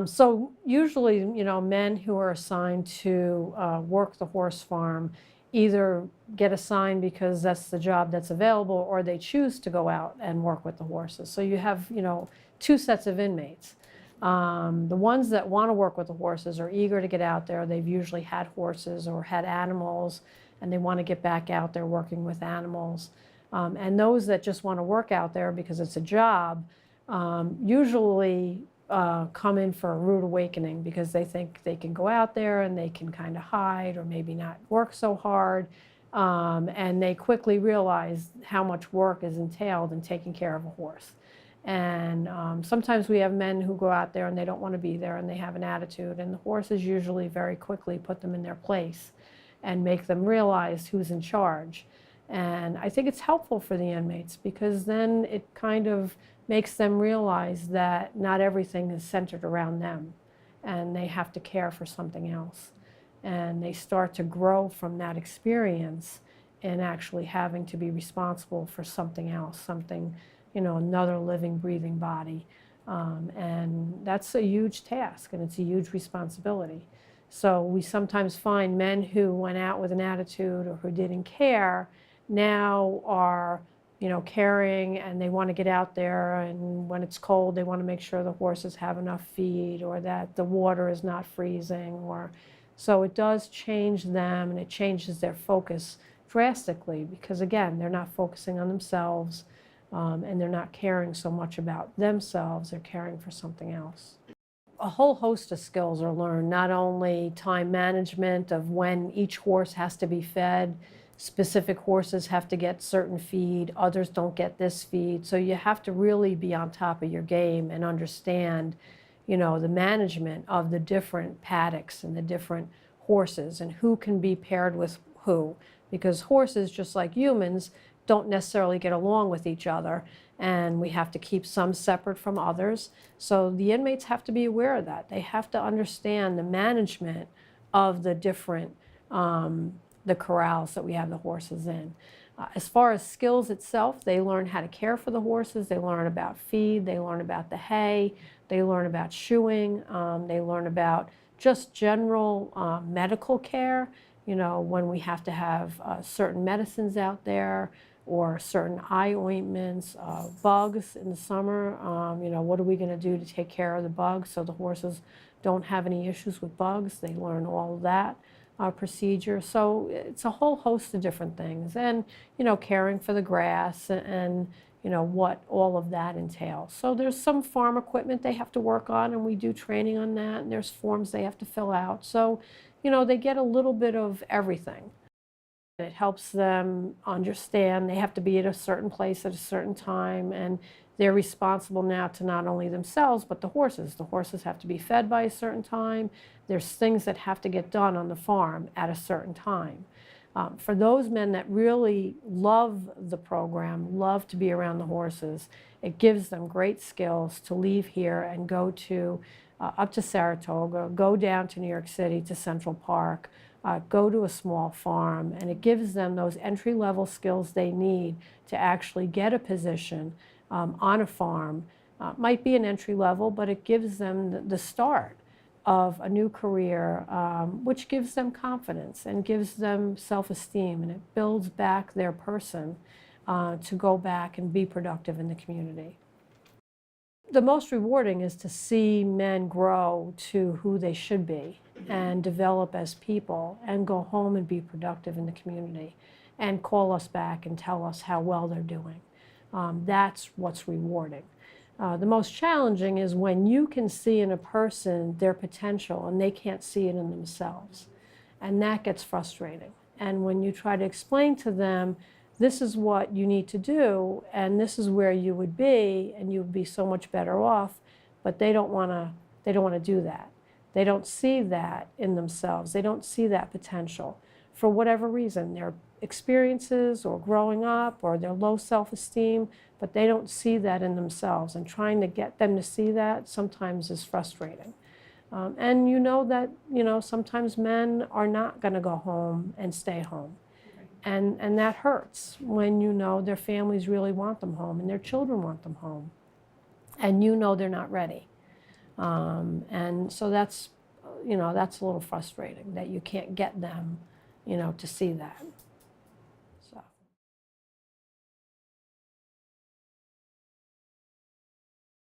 So usually, men who are assigned to work the horse farm either get assigned because that's the job that's available, or they choose to go out and work with the horses. So you have, two sets of inmates. The ones that want to work with the horses are eager to get out there. They've usually had horses or had animals, and they want to get back out there working with animals. And those that just want to work out there because it's a job, usually come in for a rude awakening because they think they can go out there and they can kind of hide or maybe not work so hard. And they quickly realize how much work is entailed in taking care of a horse. And sometimes we have men who go out there and they don't want to be there and they have an attitude, and the horses usually very quickly put them in their place and make them realize who's in charge. And I think it's helpful for the inmates because then it kind of makes them realize that not everything is centered around them and they have to care for something else. And they start to grow from that experience in actually having to be responsible for something else, something, another living, breathing body. And that's a huge task and it's a huge responsibility. So we sometimes find men who went out with an attitude or who didn't care now are, caring, and they want to get out there, and when it's cold they want to make sure the horses have enough feed or that the water is not freezing, or so it does change them and it changes their focus drastically because again they're not focusing on themselves, and they're not caring so much about themselves, they're caring for something else. A whole host of skills are learned, not only time management of when each horse has to be fed. Specific horses have to get certain feed, others don't get this feed. So you have to really be on top of your game and understand, the management of the different paddocks and the different horses and who can be paired with who. Because horses, just like humans, don't necessarily get along with each other, and we have to keep some separate from others. So the inmates have to be aware of that. They have to understand the management of the different the corrals that we have the horses in. As far as skills itself, they learn how to care for the horses, they learn about feed, they learn about the hay, they learn about shoeing, they learn about just general medical care, when we have to have certain medicines out there or certain eye ointments, bugs in the summer, what are we going to do to take care of the bugs so the horses don't have any issues with bugs. They learn all of that. Procedure. So it's a whole host of different things, and caring for the grass and what all of that entails. So there's some farm equipment they have to work on, and we do training on that, and there's forms they have to fill out. So they get a little bit of everything. It helps them understand they have to be at a certain place at a certain time, and they're responsible now to not only themselves but the horses. The horses have to be fed by a certain time. There's things that have to get done on the farm at a certain time. For those men that really love the program, love to be around the horses, it gives them great skills to leave here and go to up to Saratoga, go down to New York City to Central Park, go to a small farm, and it gives them those entry-level skills they need to actually get a position on a farm. Might be an entry level, but it gives them the start of a new career, which gives them confidence and gives them self-esteem, and it builds back their person to go back and be productive in the community. The most rewarding is to see men grow to who they should be and develop as people and go home and be productive in the community and call us back and tell us how well they're doing. That's what's rewarding. The most challenging is when you can see in a person their potential and they can't see it in themselves. And that gets frustrating. And when you try to explain to them, this is what you need to do, and this is where you would be, and you'd be so much better off, but they don't want to do that. They don't see that in themselves. They don't see that potential for whatever reason, their experiences or growing up or their low self-esteem, but they don't see that in themselves, and trying to get them to see that sometimes is frustrating. And that, sometimes men are not going to go home and stay home. And that hurts when their families really want them home and their children want them home. And they're not ready. And so that's, that's a little frustrating that you can't get them, to see that.